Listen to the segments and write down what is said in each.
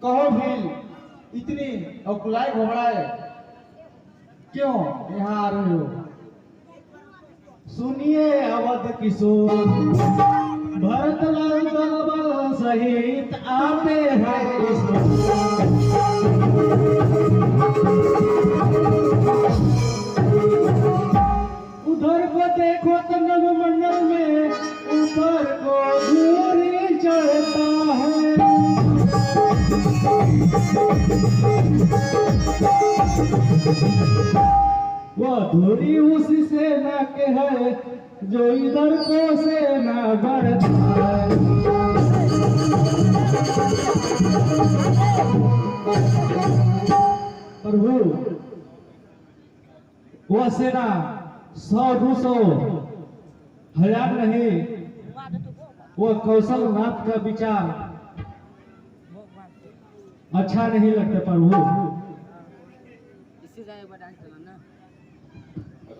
कहो भील, इतनी अकुलाए घबराए क्यों यहाँ आ रहे हो? सुनिए अवध किशोर, भरतलाल बाबा सहित आते हैं उधर को देखो तो नवमंडल में ऊपर को धूरी चढ़ता है। वो धूरी उसी सेना के है जो इधर को सेना बढ़ता है। प्रभु, वो सेना 100-200 हजार नहीं, वो कौशल नाथ का विचार अच्छा नहीं लगता प्रभु।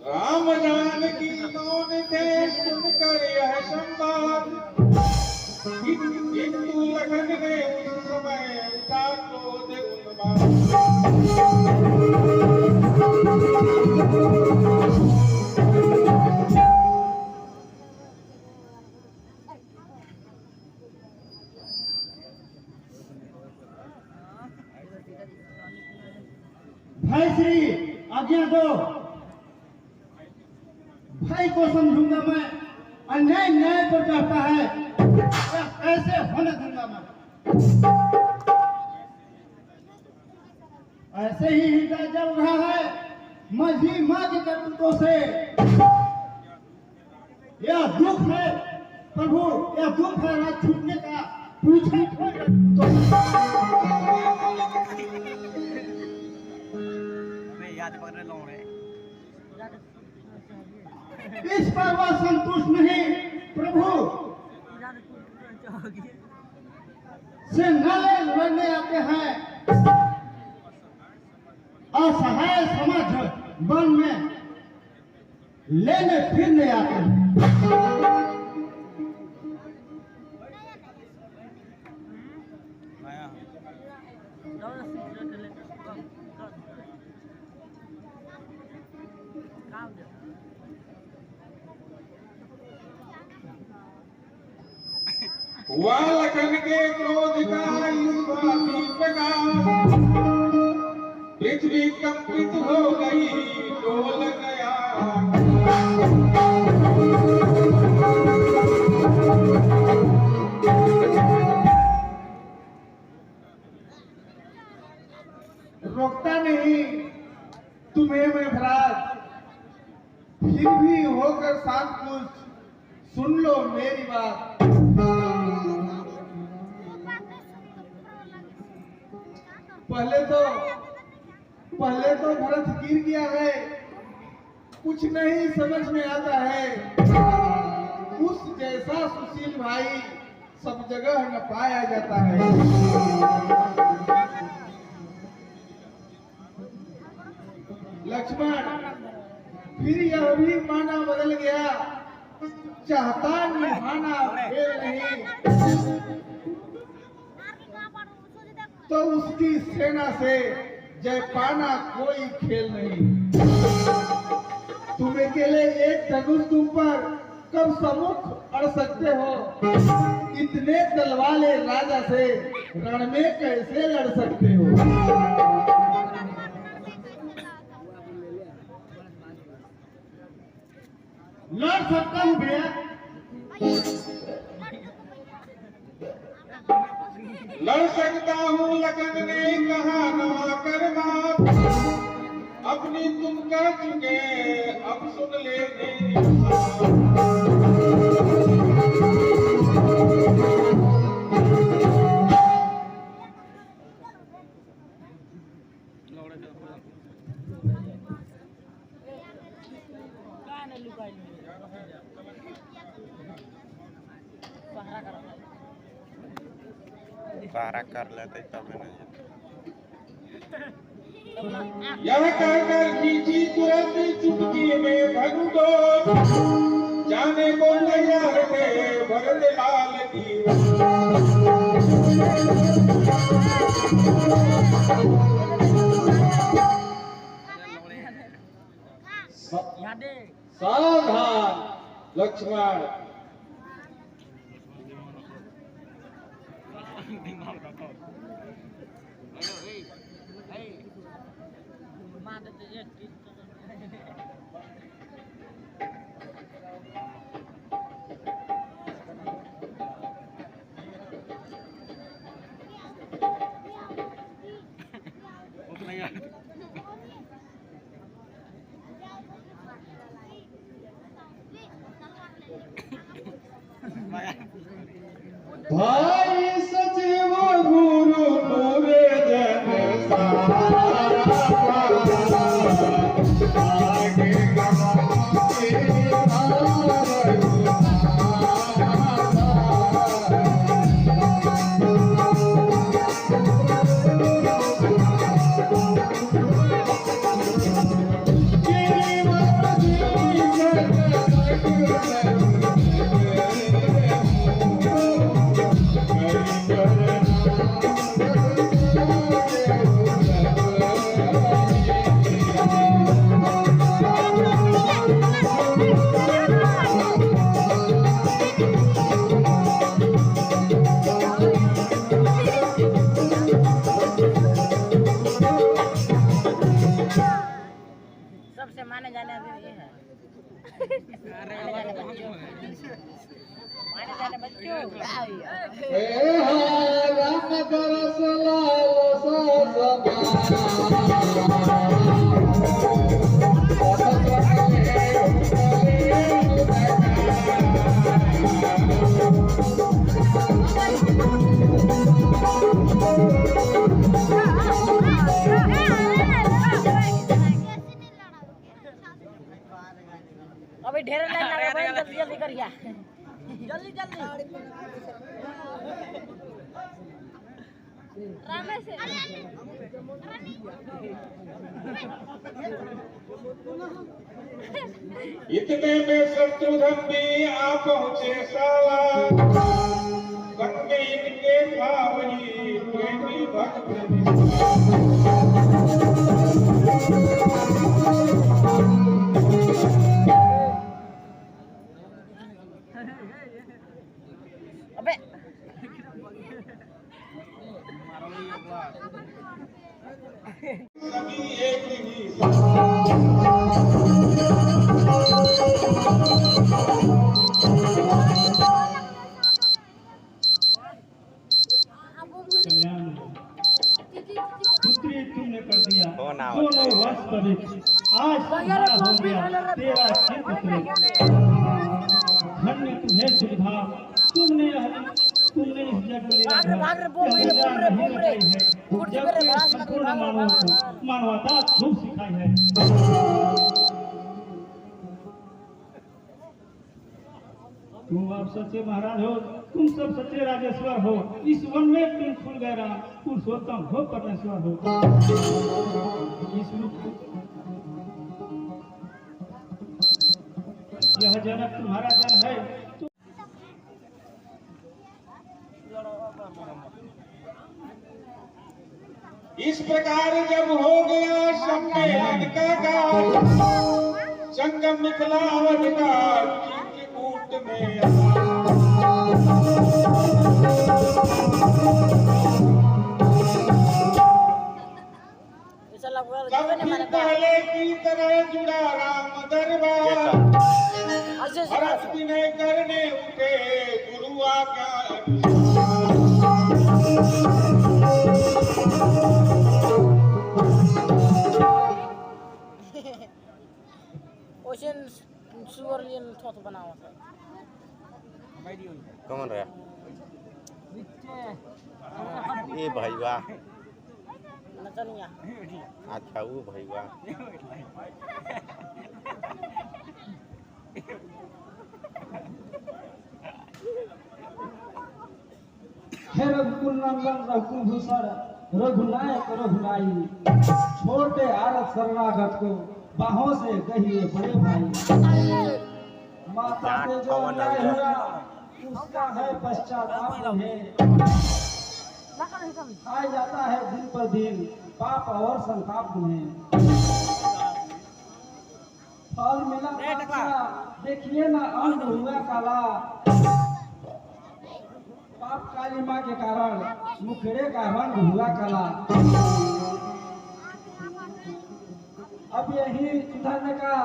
राम जानकी कौन थे सुनकर यह संवाद, किंतु लखन ने उस समय उठा क्रोध उन्माद। भाई श्री आज्ञा दो, भाई को समझूंगा मैं। अन्याय न्याय पर जाता है, कैसे होने दूंगा मैं। ऐसे ही हृदय जल रहा है माझी माँ के कर्तव्यों से। यह दुख है प्रभु, यह दुख है राज छूटने का। पूछे इस पर वह संतुष्ट नहीं प्रभु। से नाले लड़ने आते हैं, असहाय समाज वन में लेने फिरने आते हैं। हुआ लखन के क्रोध का इस भांति प्रकाश, पृथ्वी कंपित हो गई डोल गया। रोकता नहीं तुम्हें मैं भ्रात, फिर भी होकर शांत कुछ सुन लो मेरी बात। पहले तो भरत गिर गया है, कुछ नहीं समझ में आता है। उस जैसा सुशील भाई सब जगह न पाया जाता है। लक्ष्मण, फिर यह भी माना बदल गया, चाहता निभाना फेल नहीं। तो उसकी सेना से जय पाना कोई खेल नहीं। तुम अकेले एक धनुष तुम पर कब सम्मुख अड़ सकते हो? इतने दल वाले राजा से रण में कैसे लड़ सकते हो? लड़ सकता हूँ भैया। लड़ सकता हूँ लखन ने कहा नवा कर बात, अपनी तुम कर चुके अब सुन ले मेरी पहरा कर लेते तब यह कहकर खींची तुरंत चुटकी में भगु दो, जाने को तैयार थे भरत लाल की। सावधान लक्ष्मण। भाई सचिव गुरु पूरे जन आगे सबसे माने जाने वाले ये है। माने जाने बच्चों राम दरस लाल अभी ढेर लाइन लगा भाई, जल्दी जल्दी करिए, जल्दी जल्दी। इतने में शत्रुघ्न भी आ पहुंचे साला, कट में इनके था वही प्रेमी भक्त। अबे सभी एक ही पुत्री तुमने कर दिया कौन आवा? दोनों वर्ष पवित्र, आज तुम्हारा हो गया तेरा चित्त प्रेम। धन्य तुम्हें सुविधा, तुमने इस जग में भाग रे, बोल रे, कुर्सी पे रे, भाग मत, संपूर्ण भाग, मानव भाग, को मानवता खूब सिखाई है। तुम आप सच्चे महाराज हो, तुम सब सच्चे राजेश्वर हो। इस वन में तुम फूल गए राम, पुरुषोत्तम हो परमेश्वर हो। इस रूप यह जनक तुम्हारा जन है। इस प्रकार जब हो गया सम्मेलन का काल, संगम मिथिलावत का चित्रकूट में पहले की तरह जुड़ा राम दरबार, भरत विनय करने उठे गुरु आज्ञा। ओशन सुअरियन थोत बनावा था कौन रहा ये भैया? नचनिया अच्छा वो भैया हे रघुकुलनंदन रघुभूषण रघुनायक रघुनाई, छोटे आरत शरणागत को बाहों से कहिए बड़े भाई। माता से जो अन्याय हुआ उसका है पश्चाताप है। खाया जाता है दिन पर दिन पाप और संताप तुम्हें। फल मिला अच्छा, देखिए ना अंग हुआ काला, पाप काली माँ के कारण मुखड़े का रंग हुआ काला। अब यही सुधारने का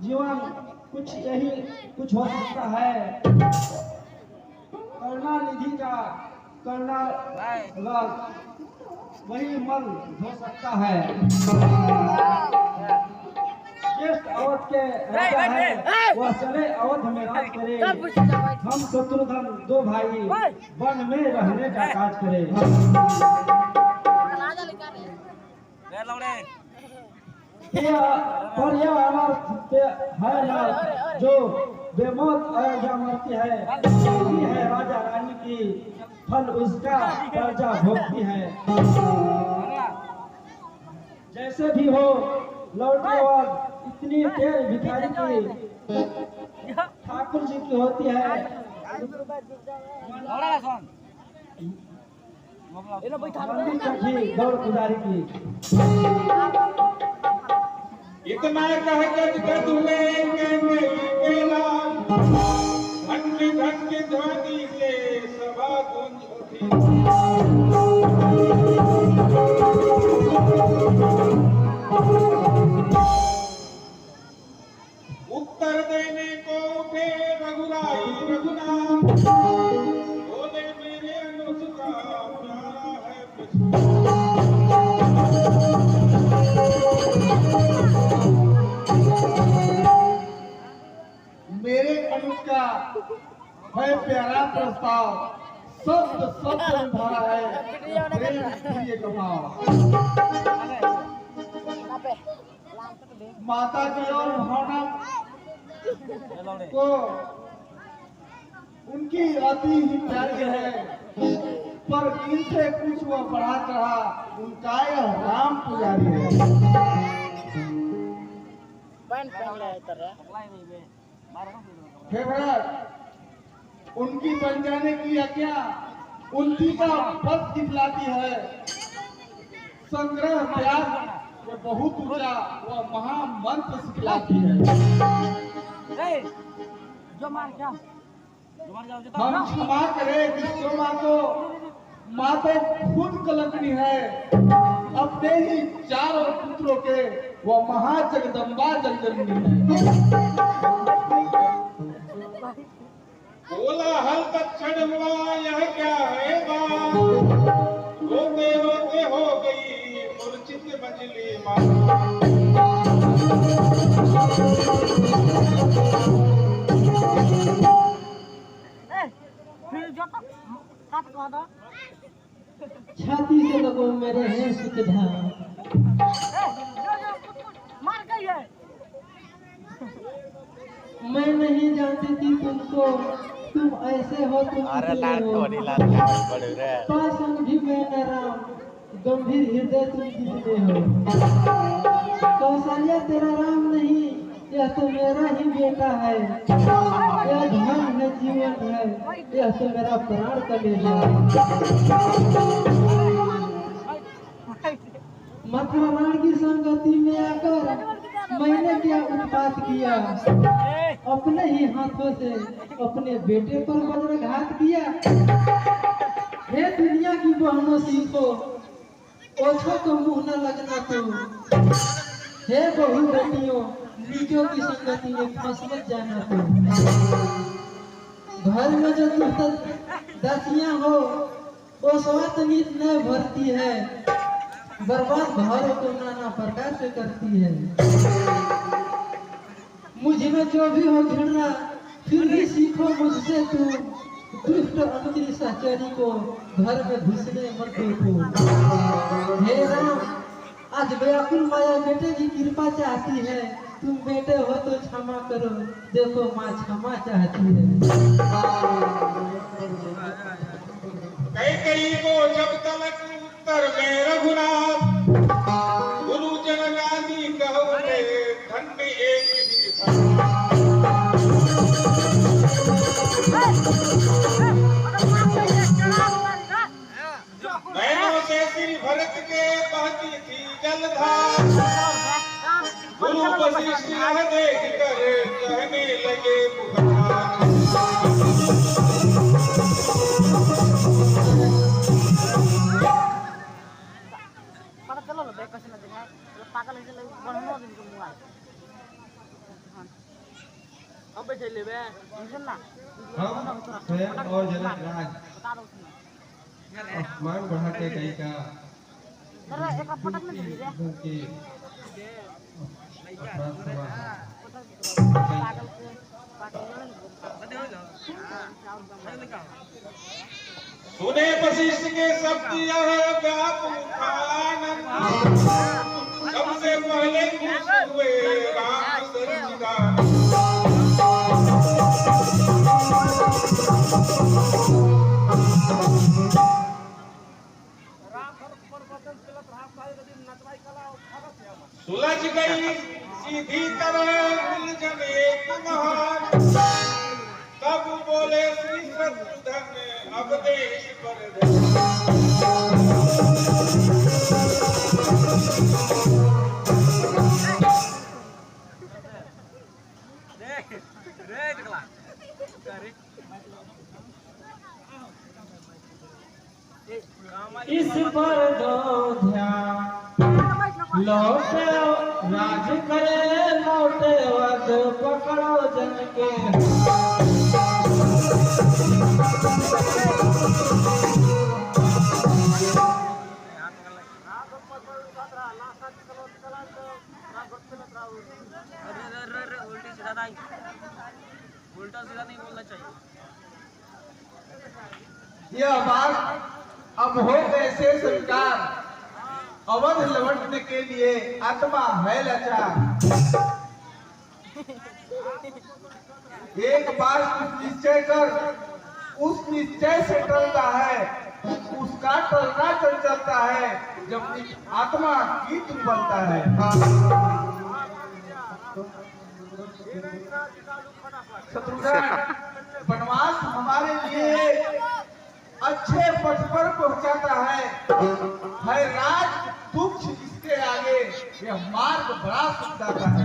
जीवन कुछ हो सकता है। करुणानिधि का करुणा वही मन हो सकता है। ज्येष्ठ अवध के राजा है, वह चले अवध में राज करे। हम शत्रुघ्न दो भाई वन में रहने का काज करे। पर यह अनर्थ है ना जो बेमौत अयोध्या मरती है, यही है राजा रानी की फल उसका कर्जा भोगती है। जैसे भी हो लौटने और इतनी देर भिखारी की ठाकुर जी की होती है। मंदिर की दौड़ पुजारी की। इतना कह गद में केला घंट घंट ध्वनि से सभा गूंज उठी। उत्तर देने को उठे रघुराई रघुनाथ, बोले मेरे अनुज का प्यारा है मेरे अनुज का है प्यारा प्रस्ताव, शब्द शब्द में भरा है प्रेम प्रिय कमाओ। माता की और भावना को उनकी अति ही प्यारी है, पर इनसे कुछ वह बढ़ा चढ़ा उनका यह राम पुजारी है। फेवरेट उनकी बन जाने की आज्ञा उनकी का पद दिखलाती है। संग्रह व्यास ये बहुत ऊंचा वह महामंत्र सिखलाती है। हम क्षमा करें जिसको माँ तो खुद कलंकनी है, अपने ही चारों पुत्रों के वह महाजगदम्बा जगजननी है। बोला हल तक्षण हुआ यह क्या है बात, रोते रोते हो गई मूर्छित मजली माँ। छाती से लगो मेरे हैं सुख धाम। मैं नहीं जानती थी तुमको, तुम ऐसे हो तुम अरे लाल हो। कोरी लाल क्या बड़े रे पासन भी मैं न राम, गंभीर हृदय तुम जितने हो। कौशल्या तेरा राम नहीं, यह तो मेरा ही बेटा है। यह धन है जीवन है, यह तो मेरा प्राण कलेजा है। मथुरा राम की संगति में आकर मैंने क्या उत्पात किया, अपने ही हाथों से अपने बेटे पर वज्रघात किया। हे दुनिया की बहनों सीखो, ओछो को मुंह न लगना तुम। हे बहू बेटियों, नीचों की संगति में फंस मत जाना तुम। घर में जो तुम दसियां हो, वो स्वात नीत न भरती है, बर्बाद घरों को नाना प्रकार से करती है। मुझ में जो भी हो घृणा, फिर भी सीखो मुझसे तुम। दुष्ट अंतरी सहचरी को घर में घुसने मत देखो। हे राम, आज व्याकुल माया बेटे की कृपा चाहती है, तुम बेटे हो तो क्षमा करो, देखो माँ क्षमा चाहती है। कई को जब तलक उत्तर में रघुनाथ, गुरु जन गादी कहोगे धन्य एक ही वशिष्ठ यह देख कर कहने लगे पुकार। पता चलो ना देख कैसे ना दिखाए तो पागल है चले बनवा दिन को मोबाइल अब बैठे ले बे सुन ना हम स्वयं और जनक राज बता दो उसने अपमान बढ़ा के गई का जरा एक पटक में दे दे क्योंकि अपराध हुआ है। पागल के सुने वशिष्ठ के शब्द यह व्यापुखानंद, सबसे पहले खुश हुए राम सच्चिदानंद। सुलझ गई सीधी तरह उलझन एक महान, तब बोले श्री शत्रुघ्न अब देश पर ध्यान। इस पर दो ध्यान लौटे राज करे लौटे वध पकड़ो जन के उल्टा सीधा नहीं बोलना चाहिए। यह बात अब हो कैसे सरकार, अवध लौटने के लिए आत्मा है लाचार। एक बार कुछ निश्चय कर उस निश्चय से टलता है, उसका टलना चल चलता है जब आत्मा कीट बनता है। शत्रुघ्न, वनवास हमारे लिए अच्छे पथ पर पहुंचाता है राज दुख इसके आगे यह मार्ग बड़ा सुखदाता है।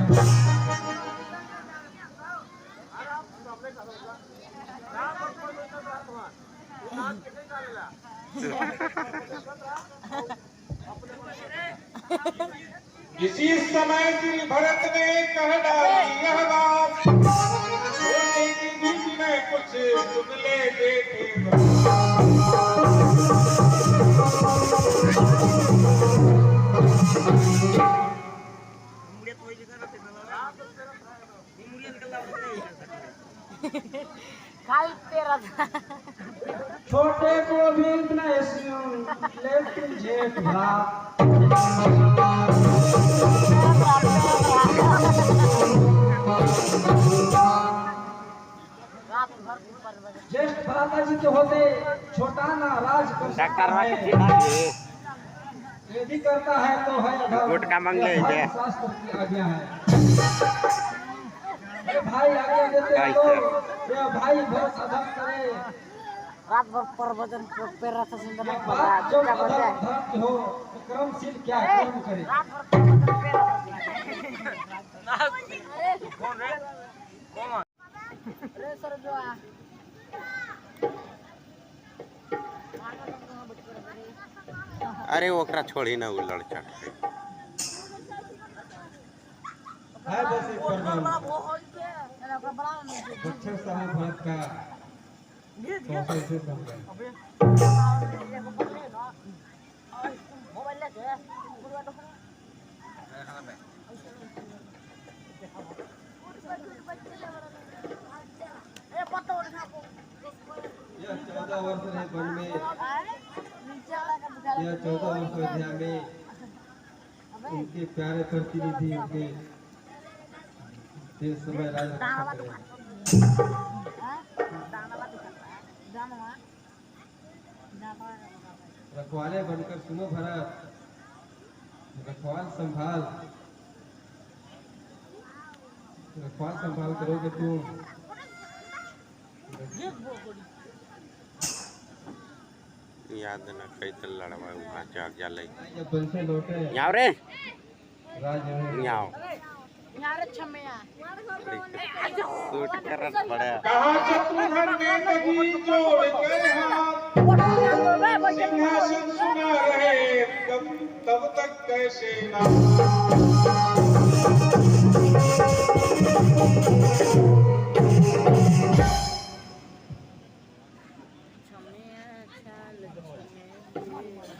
इसी समय श्री भरत ने कह डाली यह बात, बोलने की बीच में कुछ सुन ले बेटे। खाली तेरा छोटे को भी नहीं सुन लेकिन जेठ भरा रात भर पर बजे ज्येष्ठ भ्राता जी के होते छोटा ना राज कर सकता है। ये भी करता है तो है गुटखा मांग ले जे। शास्त्र की आज्ञा है। ये भाई आज्ञा देते हैं तो ये भाई बहुत अधम करे। रात भर पर वजन पैर रखा सुंदर ये नहीं बात जो क्या बन जाए अधम की हो तो कर्मशील क्या कर्म करे। रात भर पर वजन पैर रखा कौन रे कौन रे सर जो आ अरे ओकरा छोड़ी ना उ लड़का के। है जैसे प्रधान बड़ा बच्चे साहब भरत का कौशल से समझा। मोबाइल लेके ए पत्ता उठा को यह 14 वर्ष रहे वन में, नीचे वाला का दिखा यह 14 वर्ष अयोध्या में उनके प्यारे प्रतिनिधि उनके देश समय राज रक्षा करे। रखवाले बनकर सुनो भरत, रखवाल संभाल करोगे तुम। याद न कैसे लड़वा वहाँ जाग जा ले। जब बन से लौटे यहाँ रे राज यहाँ यार छमिया सूट करत पड़ा कहा शत्रुघ्न ने लगी जोड़ कर हाथ सिंहासन सुना रहे तब तक कैसे ना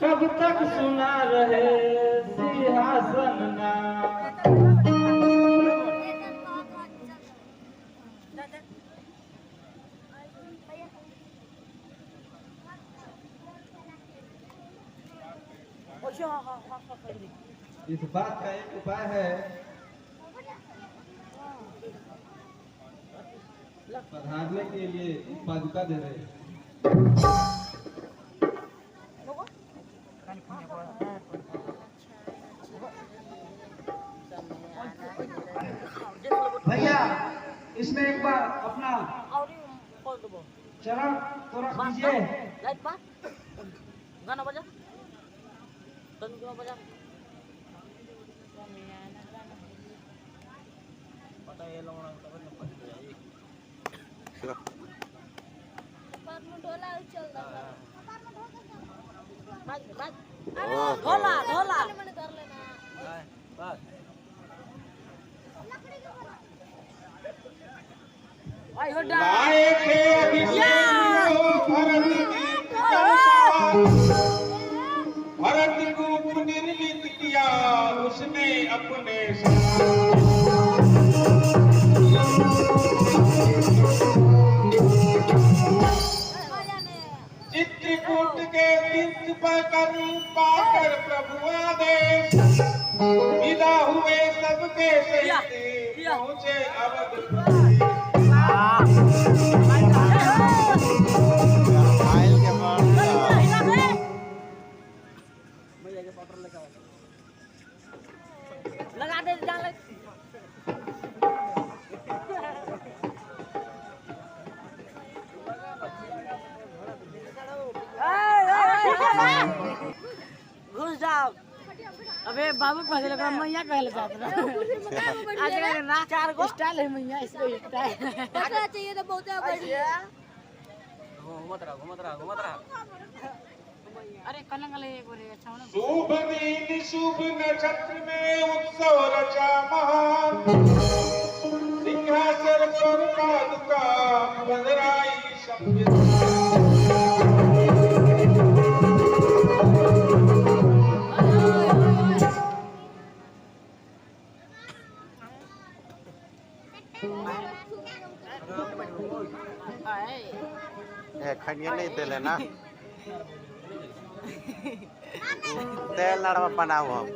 कब तक सुना रहे सिंहासन ना इस बात का एक उपाय है पधारने के लिए पादुका दे रहे भैया इसमें एक बार अपना चरण तो रख दीजिए लाइट बा गाना बजा गाना बजा पता ये लोग ढोला चल रहा ढोला ढोला आई हो लाए थे अभिषेक भरत रूप निर्मित किया उसने अपने चित्रकूट के तीर्थ पर पाकर प्रभु आदेश विदा हुए सबके सहित पहुंचे अवध आयल के बाद लगा दे जान लग घुस जाओ अबे बाबू पहले लगा मैया कहले जात ना आज के ना चार गो स्टाइल है मैया इसको स्टाइल आगे चाहिए तो बहुत बढ़िया घूमत रहा अरे कलंग ले एक बार अच्छा ना शुभ दिन शुभ नक्षत्र में उत्सव रचा महान सिंहासन पर पादुका बंधराई संविधान खनिया नहीं दे लेना तेल लड़वा बनाओ हम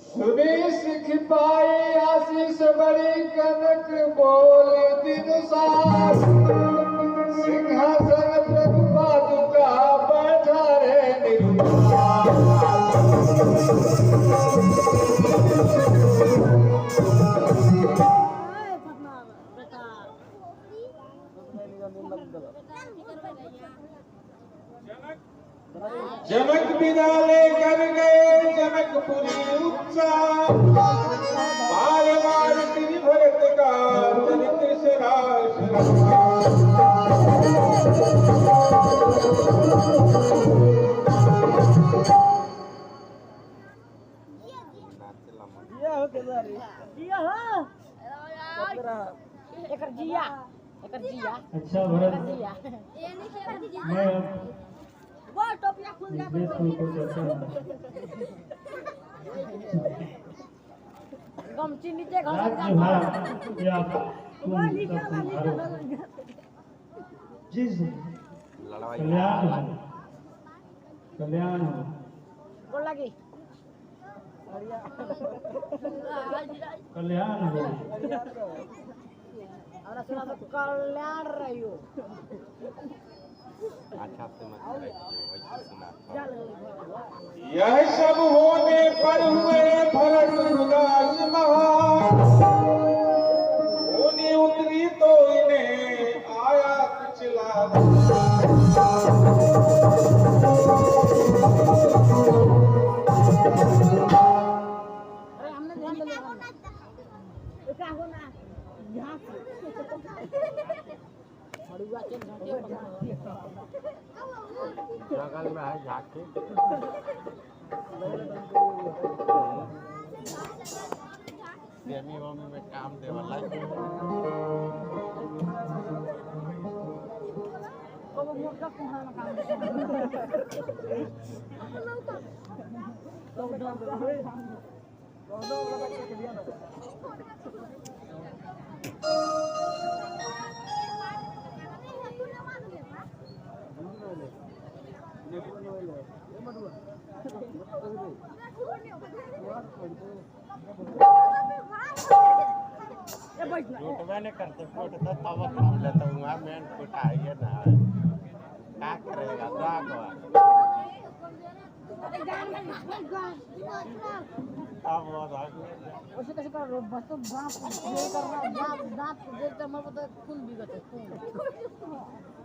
सुनी सिख पाई आशीष बड़ी कनक बोल दिन सार सिंहासन प्रभु पादुका बैठा रे जनक बिना लेकर गए जनकपुरी उत्साह बार बार श्री भरत का चरित्र सराश एकर जिया अच्छा भरत, जिया मैं वो टोपिया खुल गया देश को चलता हूँ। गमची नीचे घर राज्य भार या तुम सब संभालो। जिस कल्याण हो बोल लगी कल्याण हो और सुना तो कल्याण रहियो अच्छा से मत रखिए वैसे सुना यह सब होने पर हुए भरत उदास महान होनी उतरी तो इन्हें आया पिछला अरे हमने ध्यान दे लिया क्या होना घास मड़ुआ के घाटे जंगल में है झाके सेमी वमी में काम देवला वो मोटा कुहां में काम झूठ मैंने करते फोट तो तब काम लेता हूँ वहाँ मैंने फोटा है ना क्या करेगा जागो अब वो उसे कैसे कर रो बस तो बाप ये करना दांत दांत देते मैं तो खून बिगड़ते खून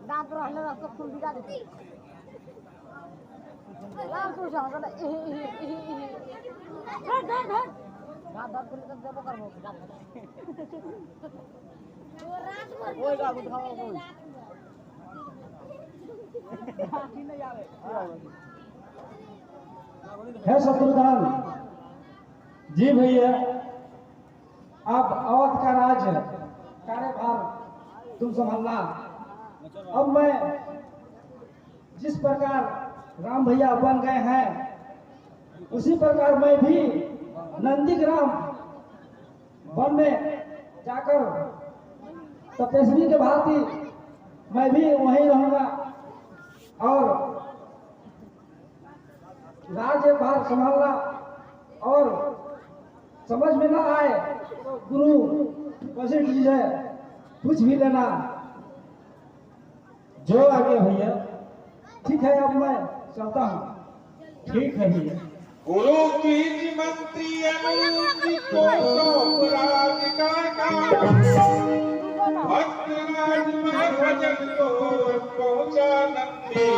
दांत रहने रास्ता खून बिगा देते लाल तो जाओ ना हट हट हट दांत दांत को लेकर जब कर वो रात भर कोई का उठाओ कोई नहीं आवे है शत्रुघ्न जी भैया, अब अवध का राज कार्यभार तुम संभालना। अब मैं जिस प्रकार राम भैया बन गए हैं उसी प्रकार मैं भी नंदीग्राम वन में जाकर तपस्वी के भांति मैं भी वहीं रहूंगा और राज्य भार संभालना। और समझ में ना आए तो गुरु कैसे चीज है कुछ भी लेना जो आगे भैया। ठीक है, अब मैं चलता हूँ। ठीक है भैया। गुरु की मंत्री अनुज को सौंप राज का काम भक्त राज में भजन को पहुंचा नंदी